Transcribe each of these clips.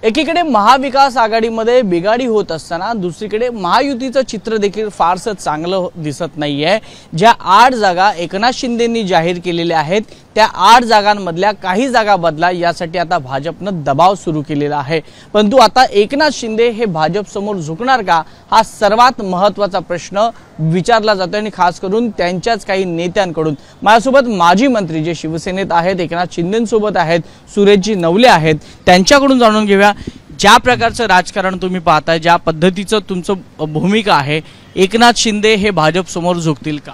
एकीकडे महाविकास आघाडीमध्ये बिघाडी होत असताना दुसरीकडे महायुतीचं चित्र देखील फारसं चांगलं दिसत नाहीये। ज्या 8 जागा एकनाथ शिंदेंनी जाहीर केलेल्या आहेत त्या 8 जागांमधल्या काही जागा बदला यासाठी आता भाजपनं दबाव सुरू केलेला आहे। परंतु आता एकनाथ शिंदे हे भाजप समोर झुकणार का हा सर्वात महत्त्वाचा प्रश्न विचारला जातोय आणि खास करून त्यांच्याच काही नेत्यांकडून। माझ्यासोबत माजी मंत्री जे शिवसेनेत आहेत एकनाथ शिंदेंसोबत आहेत सुरेशजी नवले आहेत त्यांच्याकडून जाणून घेऊया ज्या प्रकारचं राजकारण तुम्ही पाहताय ज्या पद्धतीचं तुमचं भूमिका आहे एकनाथ शिंदे हे भाजप समोर झुकतील का?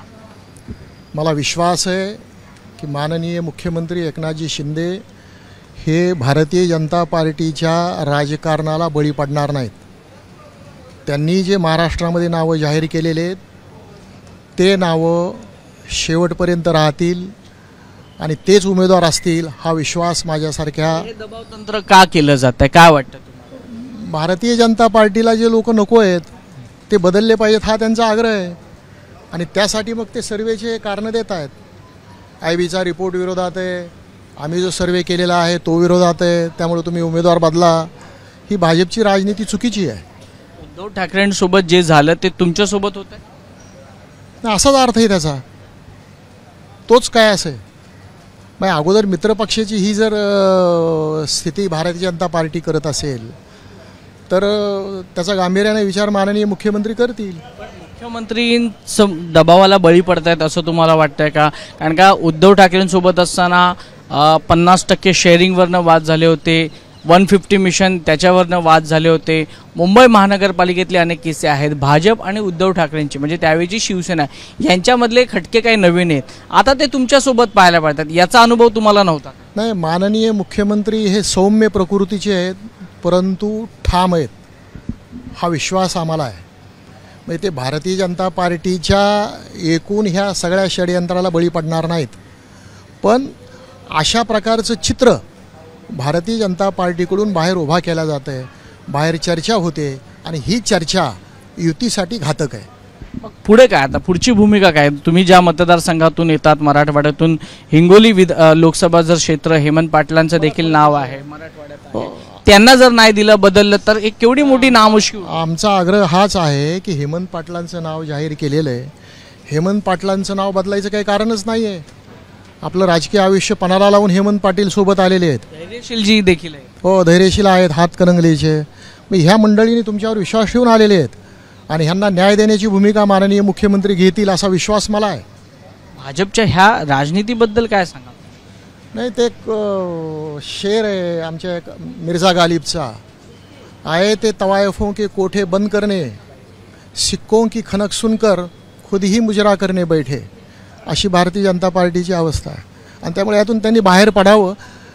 मला विश्वास आहे की माननीय मुख्यमंत्री एकनाथजी शिंदे हे भारतीय जनता पार्टीच्या राजकारणाला बळी पडणार नाहीत। त्यांनी जे महाराष्ट्रामध्ये नावं जाहीर केलेले आहेत ते नावं शेवटपर्यंत राहतील आणि तेच उमेदवार असतील हा विश्वास माझ्यासारख्या दबाव तंत्र का केलं जातंय काय वाटतं तुम्हाला? भारतीय जनता पार्टीला जे लोक नको आहेत ते बदलले पाहिजेत हा त्यांचा आग्रह आहे आणि त्यासाठी मग ते सर्वेचे कारण देत आहेत। IBचा रिपोर्ट विरोधात आहे, आम्ही जो सर्वे केलेला आहे तो विरोधात आहे, त्यामुळे तुम्ही उमेदवार बदला। ही भाजपची राजनीती चुकीची आहे। उद्धव ठाकरेंसोबत जे झालं ते तुमच्यासोबत होतं असाच अर्थ आहे त्याचा, तोच काय असे मग अगोदर मित्रपक्षाची ही जर स्थिती भारतीय जनता पार्टी करत असेल तर त्याचा गांभीर्याने विचार माननीय मुख्यमंत्री करतील। मुख्यमंत्री दबावाला बळी पडतायत असं तुम्हाला वाटतंय का? कारण का उद्धव ठाकरेंसोबत असताना 50% शेअरिंगवरनं वाद झाले होते, 150 मिशन त्याच्यावरनं वाद झाले होते, मुंबई महानगरपालिकेतले अनेक किस्से आहेत। भाजप आणि उद्धव ठाकरेंची म्हणजे त्यावेळीची शिवसेना यांच्यामधले खटके काही नवीन आहेत, आता ते तुमच्यासोबत पाहायला पडतात, याचा अनुभव तुम्हाला नव्हता? नाही, माननीय मुख्यमंत्री हे सौम्य प्रकृतीचे आहेत परंतु ठाम आहेत हा विश्वास आम्हाला आहे। म्हणजे ते भारतीय जनता पार्टीच्या एकूण ह्या सगळ्या षडयंत्राला बळी पडणार नाहीत, पण अशा प्रकारचं चित्र भारतीय जनता पार्टीकडून बाहेर उभा केला जातं आहे, बाहेर चर्चा होते आणि ही चर्चा युतीसाठी घातक आहे। पुढे काय आता पुढची भूमिका काय? तुम्ही ज्या मतदारसंघातून येतात मराठवाड्यातून हिंगोली लोकसभा जर क्षेत्र हेमंत पाटलांचं देखील नाव आहे मराठवाड्यात, त्यांना जर नाही दिलं बदललं तर एक केवढी मोठी नामुष्की। आमचा आग्रह हाच आहे की हेमंत पाटलांचं नाव जाहीर केलेलं आहे, हेमंत पाटलांचं नाव बदलायचं काही कारणच नाही आहे। आपलं राजकीय आयुष्य पणाला लावून हेमंत पाटील सोबत आलेले आहेत, धैर्यशीलजी देखील आहे, हो धैर्यशील आहेत, हातकणंगलेचे। मग ह्या मंडळींनी तुमच्यावर विश्वास ठेवून आलेले आहेत आणि ह्यांना न्याय देण्याची भूमिका माननीय मुख्यमंत्री घेतील असा विश्वास मला आहे। भाजपच्या ह्या राजनीतीबद्दल काय सांगा? नाही, ते एक शेर आहे आमच्या एक मिर्झा गालिबचा, आए ते तवायफों के कोठे बंद करने, सिक्कों की खनक सुनकर खुद ही मुजरा करने बैठे, अशी भारतीय जनता पार्टीची अवस्था आहे आणि त्यामुळे यातून त्यांनी बाहेर पडावं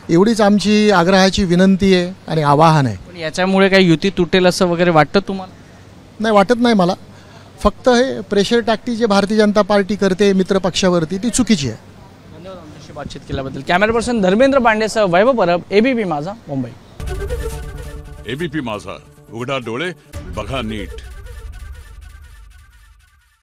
एवढीच आमची आग्रहाची विनंती आहे आणि आवाहन आहे। पण याच्यामुळे काही युती तुटेल असं वगैरे वाटतं तुम्हाला? नाही, वाटत नाही मला, फक्त हे प्रेशर टॅक्टिक जे भारतीय जनता पार्टी करते मित्रपक्षावरती ती चुकीची आहे। धन्यवाद आमच्याशी बातचीत केल्याबद्दल। कॅमेरा पर्सन धर्मेंद्र पांडेसह वैभव परब, ABP माझा, मुंबई। ABP माझा, उघडा डोळे बघा नीट।